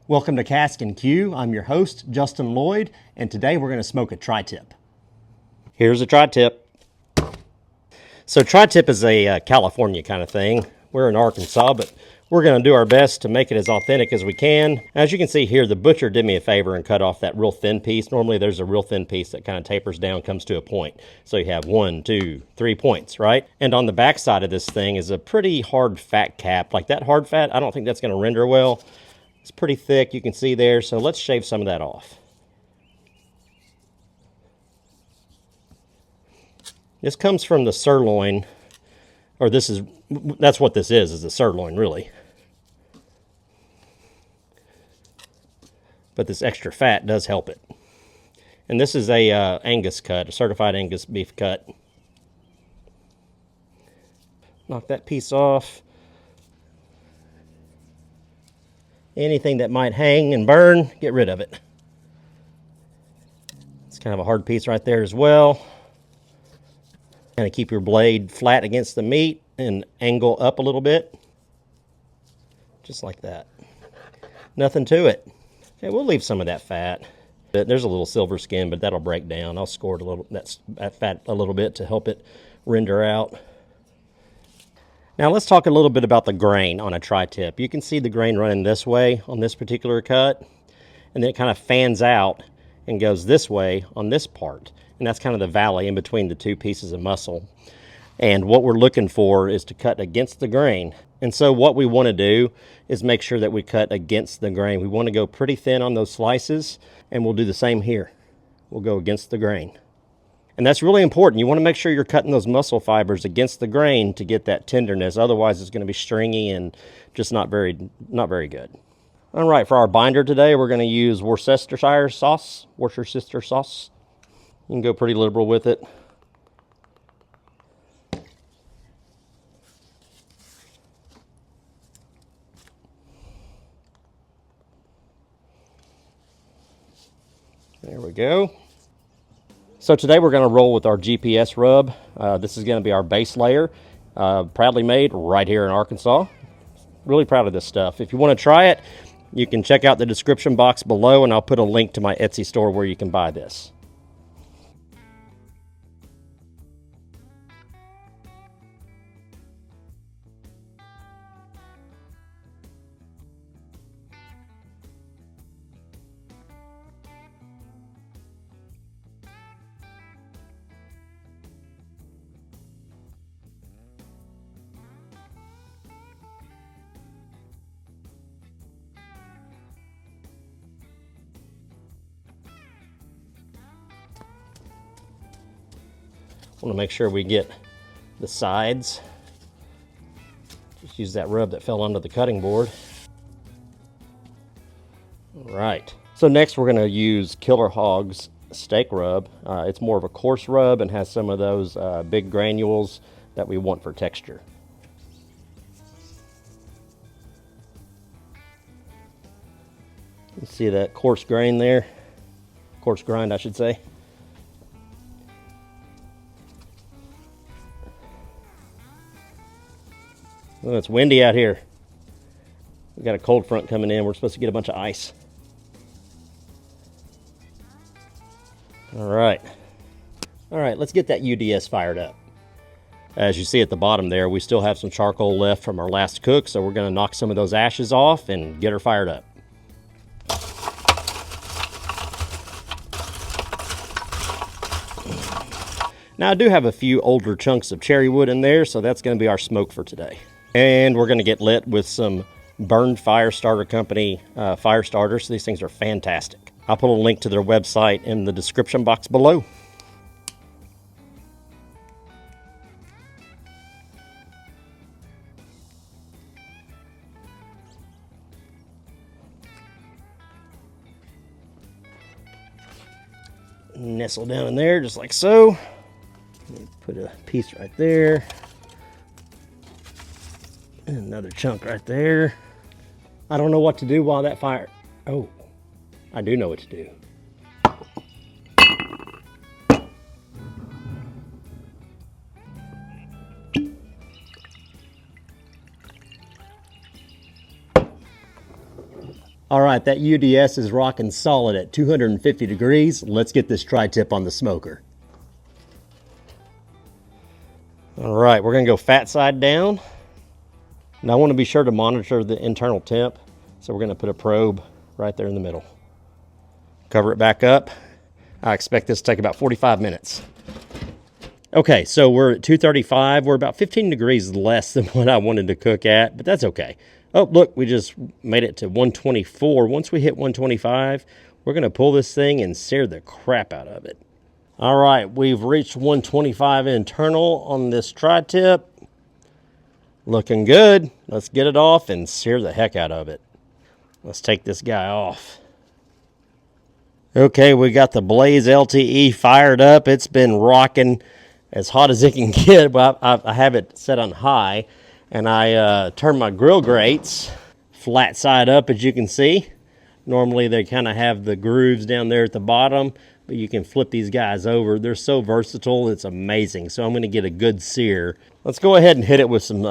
Welcome to Casks-n-Que. I'm your host, Justin Lloyd, and today we're going to smoke a tri-tip. Here's a tri-tip. So tri-tip is a California kind of thing. We're in Arkansas, but we're going to do our best to make it as authentic as we can. As you can see here, the butcher did me a favor and cut off that real thin piece. Normally there's a real thin piece that kind of tapers down, comes to a point. So you have 1, 2, 3 points, right? And on the back side of this thing is a pretty hard fat cap. Like that hard fat, I don't think that's going to render well. It's pretty thick, you can see there, so let's shave some of that off. This comes from the sirloin, or that's what this is the sirloin, really. But this extra fat does help it. And this is a Angus cut, a certified Angus beef cut. Knock that piece off. Anything that might hang and burn, get rid of it. It's kind of a hard piece right there as well. Kind of keep your blade flat against the meat and angle up a little bit. Just like that. Nothing to it. Okay, we'll leave some of that fat. There's a little silver skin, but that'll break down. I'll score it a little, that fat a little bit to help it render out. Now let's talk a little bit about the grain on a tri-tip. You can see the grain running this way on this particular cut, and then it kind of fans out and goes this way on this part. And that's kind of the valley in between the two pieces of muscle. And what we're looking for is to cut against the grain. And so what we want to do is make sure that we cut against the grain. We want to go pretty thin on those slices, and we'll do the same here. We'll go against the grain. And that's really important. You want to make sure you're cutting those muscle fibers against the grain to get that tenderness. Otherwise, it's going to be stringy and just not very good. All right, for our binder today, we're going to use Worcestershire sauce. Worcestershire sauce. You can go pretty liberal with it. There we go. So today we're going to roll with our GPS rub. This is going to be our base layer, proudly made right here in Arkansas. Really proud of this stuff. If you want to try it, you can check out the description box below, and I'll put a link to my Etsy store where you can buy this. Want to make sure we get the sides. Just use that rub that fell onto the cutting board. All right. So next we're going to use Killer Hog's steak rub. It's more of a coarse rub and has some of those big granules that we want for texture. You see that coarse grain there? Coarse grind, I should say. Well, it's windy out here. We've got a cold front coming in. We're supposed to get a bunch of ice. All right, let's get that UDS fired up. As you see at the bottom there, we still have some charcoal left from our last cook, so we're going to knock some of those ashes off and get her fired up. Now I do have a few older chunks of cherry wood in there, so that's going to be our smoke for today. And we're going to get lit with some Burned Fire Starter Company fire starters. These things are fantastic. I'll put a link to their website in the description box below. Nestle down in there just like so. Put a piece right there. And another chunk right there. I don't know what to do while that fire... Oh, I do know what to do. All right, that UDS is rocking solid at 250 degrees. Let's get this tri-tip on the smoker. All right, we're gonna go fat side down. And I wanna be sure to monitor the internal temp. So we're gonna put a probe right there in the middle. Cover it back up. I expect this to take about 45 minutes. Okay, so we're at 235. We're about 15 degrees less than what I wanted to cook at, but that's okay. Oh, look, we just made it to 124. Once we hit 125, we're gonna pull this thing and sear the crap out of it. All right, we've reached 125 internal on this tri-tip. Looking good. Let's get it off and sear the heck out of it. Let's take this guy off. Okay, we got the Blaze LTE fired up. It's been rocking as hot as it can get. Well, I have it set on high, and I turn my grill grates flat side up, as you can see. Normally they kind of have the grooves down there at the bottom, but you can flip these guys over. They're so versatile, it's amazing. So I'm gonna get a good sear. Let's go ahead and hit it with some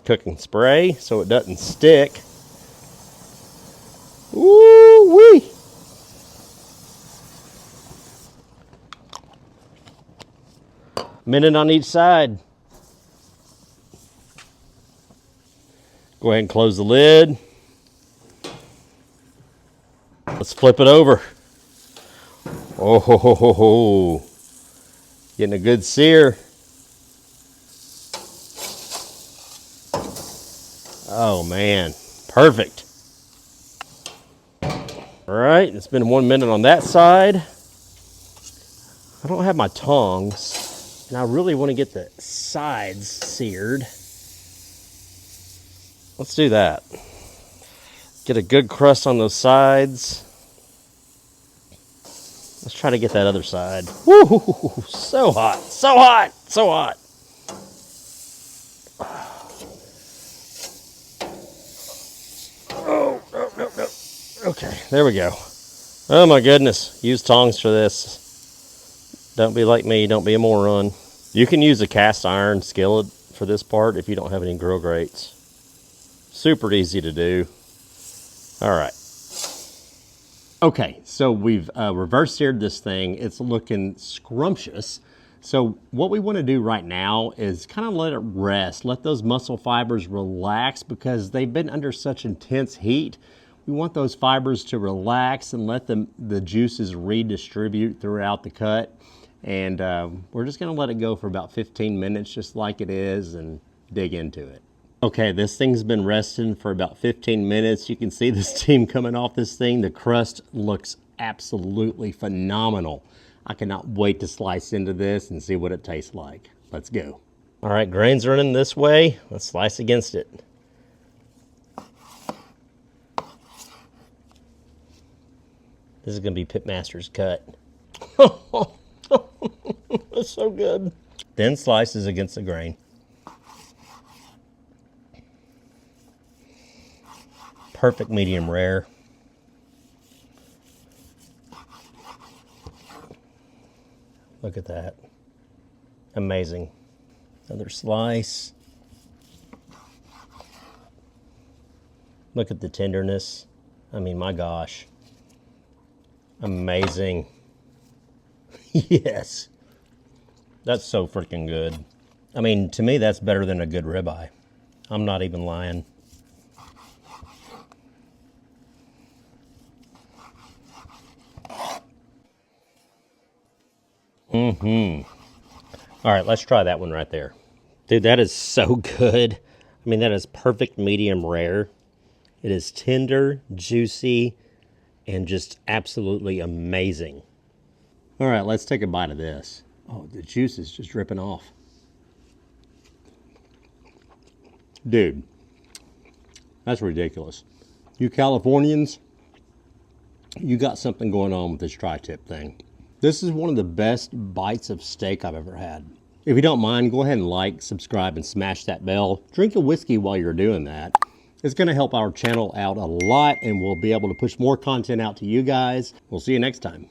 cooking spray so it doesn't stick. Woo-wee! Minute on each side. Go ahead and close the lid. Let's flip it over. Oh, ho, ho, ho, ho. Getting a good sear. Oh man, perfect. All right, it's been 1 minute on that side. I don't have my tongs, and I really want to get the sides seared. Let's do that. Get a good crust on those sides. Let's try to get that other side. Woo! So hot, so hot, so hot. Oh, no, no, no. Okay, there we go. Oh my goodness, use tongs for this. Don't be like me, don't be a moron. You can use a cast iron skillet for this part if you don't have any grill grates. Super easy to do. All right. Okay, so we've reverse seared this thing. It's looking scrumptious. So what we want to do right now is kind of let it rest. Let those muscle fibers relax because they've been under such intense heat. We want those fibers to relax and let the juices redistribute throughout the cut. And we're just going to let it go for about 15 minutes just like it is and dig into it. Okay, this thing's been resting for about 15 minutes. You can see the steam coming off this thing. The crust looks absolutely phenomenal. I cannot wait to slice into this and see what it tastes like. Let's go. All right, grains running this way. Let's slice against it. This is gonna be Pitmaster's cut. That's so good. Thin slices against the grain. Perfect medium rare. Look at that. Amazing. Another slice. Look at the tenderness. I mean, my gosh. Amazing. Yes. That's so freaking good. I mean, to me, that's better than a good ribeye. I'm not even lying. All right, let's try that one right there. Dude, that is so good. I mean, that is perfect medium rare. It is tender, juicy, and just absolutely amazing. All right, let's take a bite of this. Oh, the juice is just dripping off. Dude, that's ridiculous. You Californians, you got something going on with this tri-tip thing. This is one of the best bites of steak I've ever had. If you don't mind, go ahead and like, subscribe, and smash that bell. Drink a whiskey while you're doing that. It's going to help our channel out a lot, and we'll be able to push more content out to you guys. We'll see you next time.